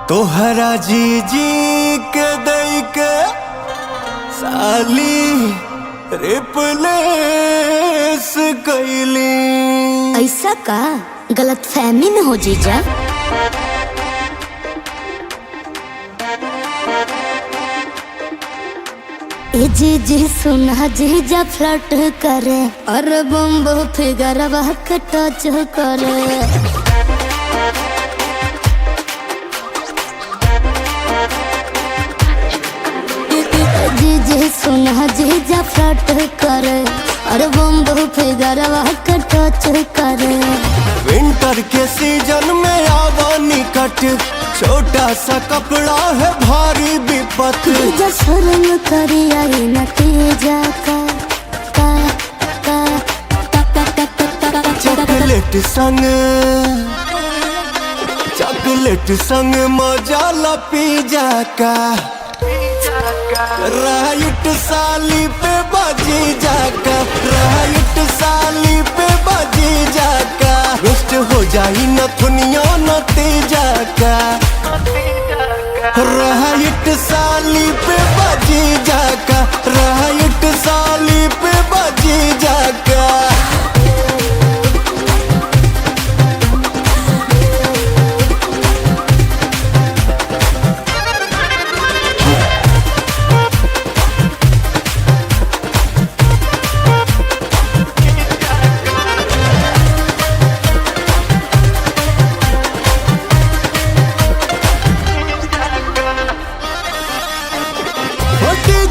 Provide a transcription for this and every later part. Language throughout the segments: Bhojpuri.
तोहरा जी के दई के साली रिप्लेस कैली। ऐसा का गलत फहमी में हो जीजा। ए जीजी सुना जीजा फ्लर्ट करे और बम्बो फिगर के टच करे। जीजी सुना जीजा फ्लर्ट करे और बम्बो फिगर के टच करे। विंटर के सीजन में आवा निकट, छोटा सा कपड़ा है भारी विपत। जीजा शर्म करी आई नतीजा का चॉकलेट संग मजा ला पिज़्ज़ा का। राइट साली पे बाजी जाका, राइट साली पे बाजी जाका। वेस्ट हो जाई न दुनिया नतीजा का। राइट साली पे बाजी जाका, राइट साली पे बाजी जाका।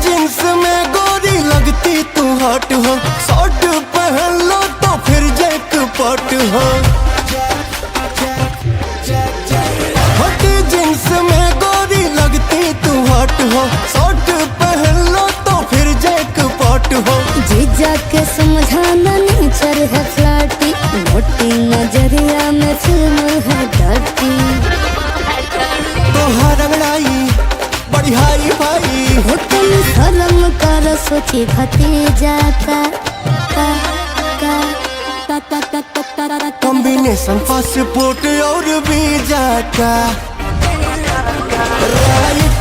जींस में गोरी लगती तू हॉट हो, शॉर्ट पहन लो तो फिर जैकपॉट हो। हॉट जींस में गोरी लगती तू हॉट हो, शॉर्ट पहन लो तो फिर जैकपॉट हो। जीजा के समझाना नेचर है फ्लर्टी, मोटी नजरिया में फिल्म है डर्टी। तोहार अंगड़ाई बड़ी हाई भाई हो तुम शर्म कर सोची भतीजा का कॉम्बिनेशन पासपोर्ट और वीजा का। राइट